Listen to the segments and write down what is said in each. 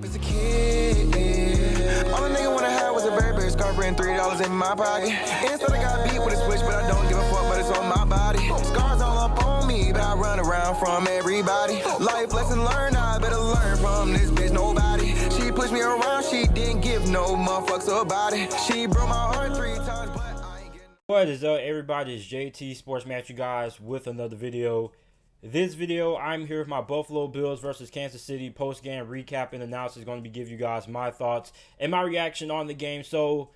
As a kid, all a nigga wanna have was a Burberry scarf and $3 in my pocket. Instead I got beat with a switch, but I don't give a fuck, but it's on my body. Scars all up on me, but I run around from everybody. Life lesson learned, I better learn from this bitch, nobody. She pushed me around, she didn't give no motherfucks about it. She broke my heart 3 times, but I ain't getting... What is up, everybody? It's JT Sports Match, you guys, with another video. This video, I'm here with my Buffalo Bills versus Kansas City post-game recap and analysis. Going to be giving you guys my thoughts and my reaction on the game. So,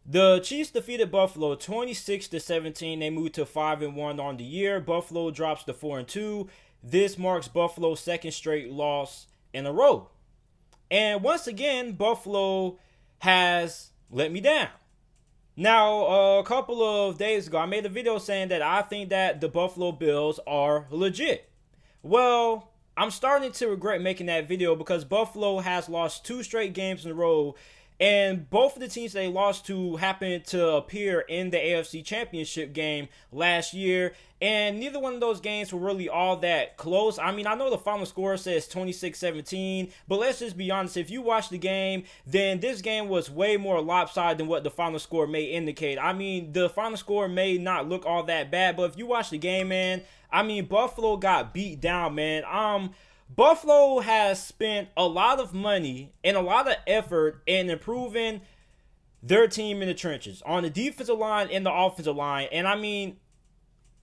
the Chiefs defeated Buffalo 26-17. They moved to 5-1 on the year. Buffalo drops to 4-2. This marks Buffalo's second straight loss in a row. And once again, Buffalo has let me down. Now, a couple of days ago, I made a video saying that I think that the Buffalo Bills are legit. Well, I'm starting to regret making that video because Buffalo has lost 2 straight games in a row, and both of the teams they lost to happened to appear in the AFC Championship game last year, and neither one of those games were really all that close. I mean, I know the final score says 26-17, but let's just be honest. If you watch the game, then this game was way more lopsided than what the final score may indicate. I mean, the final score may not look all that bad, but if you watch the game, man, I mean, Buffalo got beat down, man. Buffalo has spent a lot of money and a lot of effort in improving their team in the trenches, on the defensive line and the offensive line. And I mean,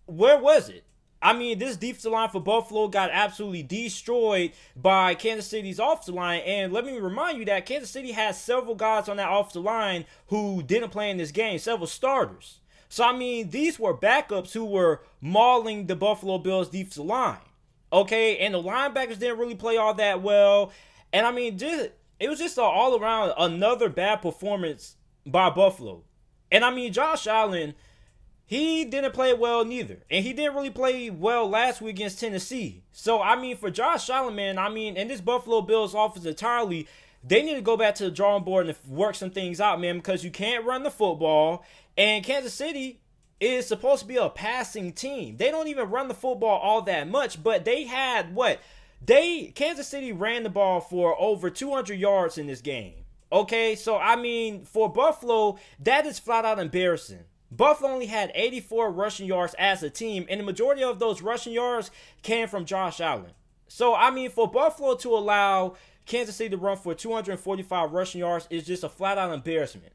where was it? I mean, this defensive line for Buffalo got absolutely destroyed by Kansas City's offensive line. And let me remind you that Kansas City has several guys on that offensive line who didn't play in this game, several starters. So, I mean, these were backups who were mauling the Buffalo Bills defensive line. Okay, and the linebackers didn't really play all that well. And I mean, it was just all around another bad performance by Buffalo. And I mean, Josh Allen, he didn't play well neither. And he didn't really play well last week against Tennessee. So, I mean, for Josh Allen, man, I mean, and this Buffalo Bills offense entirely, they need to go back to the drawing board and work some things out, man, because you can't run the football. And Kansas City is supposed to be a passing team. They don't even run the football all that much, but they had Kansas City ran the ball for over 200 yards in this game. Okay, so I mean, for Buffalo, that is flat out embarrassing. Buffalo only had 84 rushing yards as a team, and the majority of those rushing yards came from Josh Allen. So, I mean, for Buffalo to allow Kansas City to run for 245 rushing yards is just a flat out embarrassment.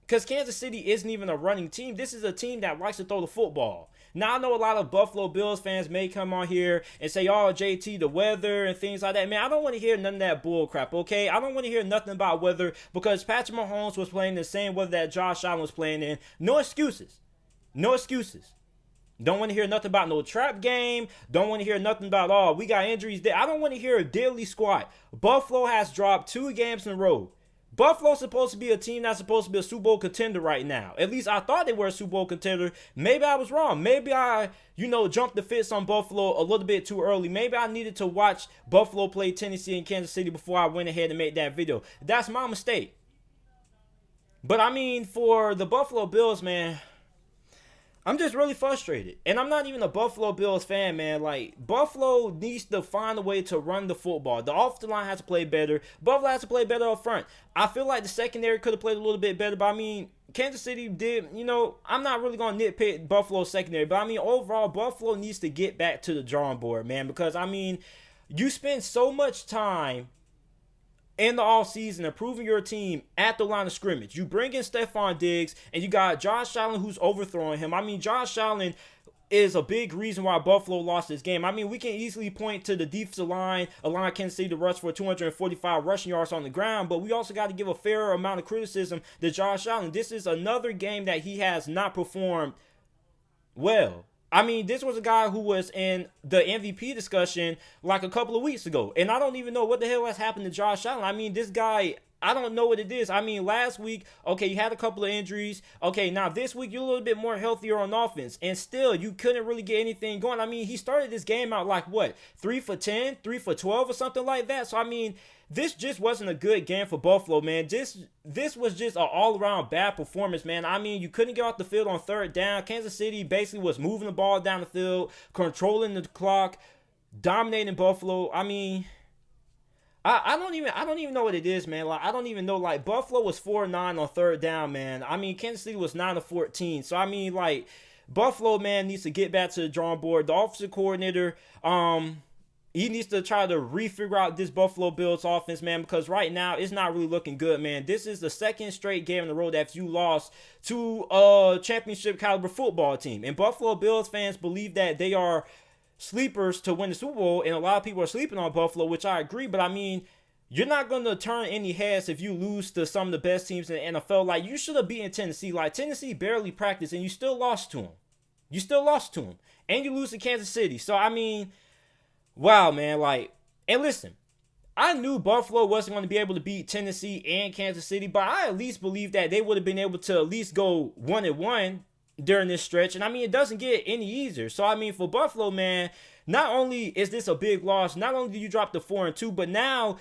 Because Kansas City isn't even a running team. This is a team that likes to throw the football. Now, I know a lot of Buffalo Bills fans may come on here and say, oh, JT, the weather and things like that. Man, I don't want to hear none of that bull crap, okay? I don't want to hear nothing about weather because Patrick Mahomes was playing the same weather that Josh Allen was playing in. No excuses. No excuses. Don't want to hear nothing about no trap game. Don't want to hear nothing about, oh, we got injuries there. I don't want to hear a diddly squat. Buffalo has dropped 2 games in a row. Buffalo's supposed to be a team that's supposed to be a Super Bowl contender right now. At least I thought they were a Super Bowl contender. Maybe I was wrong. Maybe I, jumped the fence on Buffalo a little bit too early. Maybe I needed to watch Buffalo play Tennessee and Kansas City before I went ahead and made that video. That's my mistake. But I mean, for the Buffalo Bills, man, I'm just really frustrated. And I'm not even a Buffalo Bills fan, man. Like, Buffalo needs to find a way to run the football. The offensive line has to play better. Buffalo has to play better up front. I feel like the secondary could have played a little bit better. But, I mean, Kansas City did, I'm not really going to nitpick Buffalo's secondary. But, I mean, overall, Buffalo needs to get back to the drawing board, man. Because, I mean, you spend so much time in the offseason improving your team at the line of scrimmage. You bring in Stephon Diggs, and you got Josh Allen who's overthrowing him. I mean, Josh Allen is a big reason why Buffalo lost this game. I mean, we can easily point to the defensive line, allowing Kansas City to rush for 245 rushing yards on the ground, but we also got to give a fair amount of criticism to Josh Allen. This is another game that he has not performed well. I mean, this was a guy who was in the MVP discussion like a couple of weeks ago. And I don't even know what the hell has happened to Josh Allen. I mean, this guy, I don't know what it is. I mean, last week, okay, you had a couple of injuries. Okay, now this week, you're a little bit more healthier on offense. And still, you couldn't really get anything going. I mean, he started this game out like, 3 for 10, 3 for 12 or something like that. So, I mean, this just wasn't a good game for Buffalo, man. This was just an all-around bad performance, man. I mean, you couldn't get off the field on 3rd down. Kansas City basically was moving the ball down the field, controlling the clock, dominating Buffalo. I mean, I don't even know what it is, man. Like, I don't even know. Like, Buffalo was 4-9 on third down, man. I mean, Kansas City was 9-14. So I mean, like, Buffalo, man, needs to get back to the drawing board. The offensive coordinator, he needs to try to refigure out this Buffalo Bills offense, man, because right now it's not really looking good, man. This is the second straight game in a row that you lost to a championship caliber football team. And Buffalo Bills fans believe that they are sleepers to win the Super Bowl, and a lot of people are sleeping on Buffalo, which I agree, but I mean, you're not going to turn any heads if you lose to some of the best teams in the NFL. Like, you should have beaten Tennessee. Like, Tennessee barely practiced, and you still lost to them. You still lost to them. And you lose to Kansas City. So, I mean, wow, man. Like, and listen, I knew Buffalo wasn't going to be able to beat Tennessee and Kansas City, but I at least believe that they would have been able to at least go 1-1 during this stretch. And I mean, it doesn't get any easier. So I mean, for Buffalo, man, not only is this a big loss, not only do you drop to 4-2, but now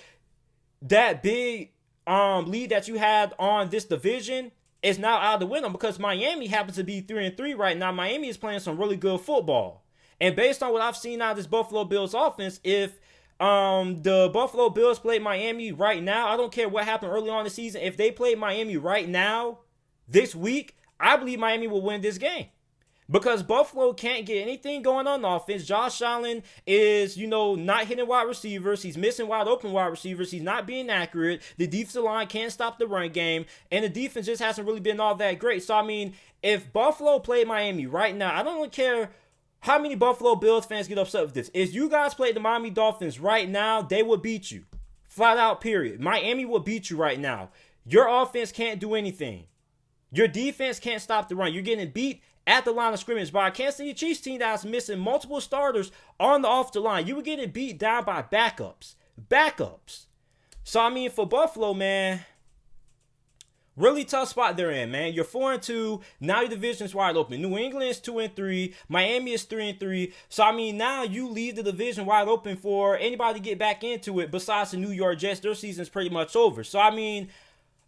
that big lead that you had on this division is now out of the window, because Miami happens to be 3-3 right now. Miami is playing some really good football. And based on what I've seen out of this Buffalo Bills offense, if the Buffalo Bills played Miami right now, I don't care what happened early on in the season, if they played Miami right now this week, I believe Miami will win this game, because Buffalo can't get anything going on offense. Josh Allen is, not hitting wide receivers. He's missing wide open wide receivers. He's not being accurate. The defensive line can't stop the run game, and the defense just hasn't really been all that great. So, I mean, if Buffalo played Miami right now, I don't really care how many Buffalo Bills fans get upset with this. If you guys played the Miami Dolphins right now, they would beat you. Flat out, period. Miami will beat you right now. Your offense can't do anything. Your defense can't stop the run. You're getting beat at the line of scrimmage by a Kansas City Chiefs team that's missing multiple starters on the offensive line. You were getting beat down by backups. So, I mean, for Buffalo, man, really tough spot they're in, man. You're 4-2. Now your division's wide open. New England is 2-3. Miami is 3-3. So, I mean, now you leave the division wide open for anybody to get back into it besides the New York Jets. Their season's pretty much over. So, I mean,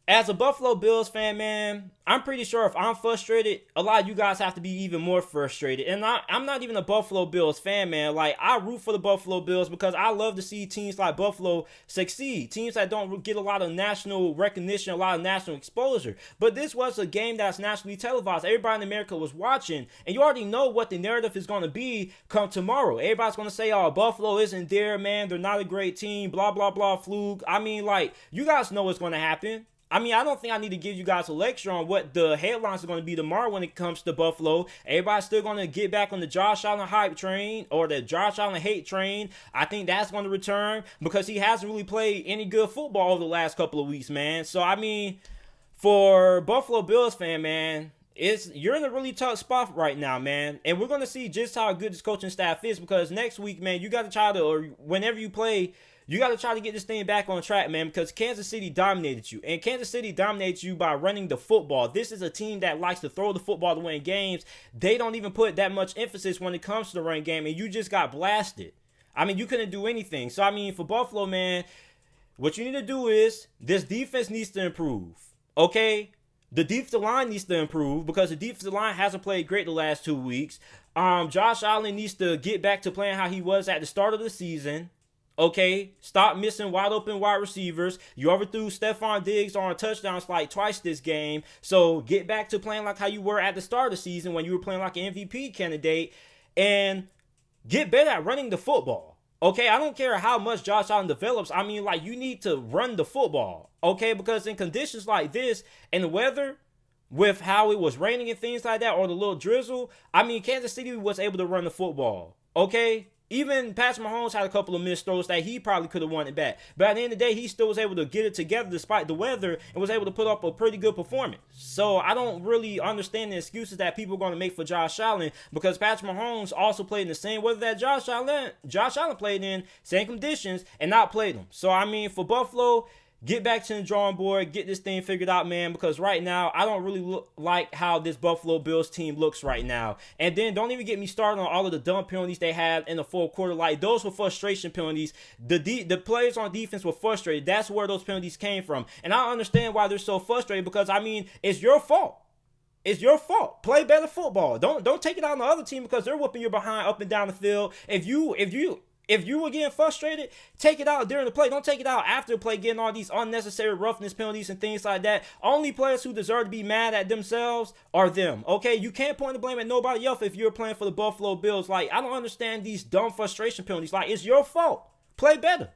as a Buffalo Bills fan, man, I'm pretty sure if I'm frustrated, a lot of you guys have to be even more frustrated. And I'm not even a Buffalo Bills fan, man. Like, I root for the Buffalo Bills because I love to see teams like Buffalo succeed. Teams that don't get a lot of national recognition, a lot of national exposure. But this was a game that's nationally televised. Everybody in America was watching. And you already know what the narrative is going to be come tomorrow. Everybody's going to say, oh, Buffalo isn't there, man. They're not a great team, blah, blah, blah, fluke. I mean, like, you guys know what's going to happen. I mean, I don't think I need to give you guys a lecture on what the headlines are going to be tomorrow when it comes to Buffalo. Everybody's still going to get back on the Josh Allen hype train or the Josh Allen hate train. I think that's going to return because he hasn't really played any good football over the last couple of weeks, man. So, I mean, for Buffalo Bills fan, man, you're in a really tough spot right now, man. And we're going to see just how good this coaching staff is, because next week, man, you got to try to, or whenever you play, you got to try to get this thing back on track, man, because Kansas City dominated you. And Kansas City dominates you by running the football. This is a team that likes to throw the football to win games. They don't even put that much emphasis when it comes to the run game, and you just got blasted. I mean, you couldn't do anything. So, I mean, for Buffalo, man, what you need to do is this defense needs to improve, okay? The defensive line needs to improve because the defensive line hasn't played great the last 2 weeks. Josh Allen needs to get back to playing how he was at the start of the season. Okay, stop missing wide open wide receivers. You overthrew Stephon Diggs on touchdowns like twice this game. So get back to playing like how you were at the start of the season when you were playing like an MVP candidate, and get better at running the football. Okay, I don't care how much Josh Allen develops. I mean, like, you need to run the football. Okay, because in conditions like this and the weather, with how it was raining and things like that, or the little drizzle, I mean, Kansas City was able to run the football. Okay? Even Patrick Mahomes had a couple of missed throws that he probably could have won it back. But at the end of the day, he still was able to get it together despite the weather and was able to put up a pretty good performance. So I don't really understand the excuses that people are going to make for Josh Allen, because Patrick Mahomes also played in the same weather that Josh Allen played in, same conditions, and not played them. So, I mean, for Buffalo, get back to the drawing board, get this thing figured out, man, because right now, I don't really like how this Buffalo Bills team looks right now. And then don't even get me started on all of the dumb penalties they had in the fourth quarter. Like, those were frustration penalties. The players on defense were frustrated. That's where those penalties came from. And I understand why they're so frustrated, because, I mean, it's your fault. It's your fault. Play better football. Don't take it out on the other team because they're whooping you behind up and down the field. If you If you were getting frustrated, take it out during the play. Don't take it out after the play, getting all these unnecessary roughness penalties and things like that. Only players who deserve to be mad at themselves are them, okay? You can't point the blame at nobody else if you're playing for the Buffalo Bills. Like, I don't understand these dumb frustration penalties. Like, it's your fault. Play better.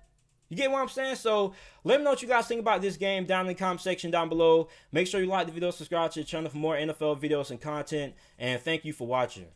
You get what I'm saying? So let me know what you guys think about this game down in the comment section down below. Make sure you like the video, subscribe to the channel for more NFL videos and content. And thank you for watching.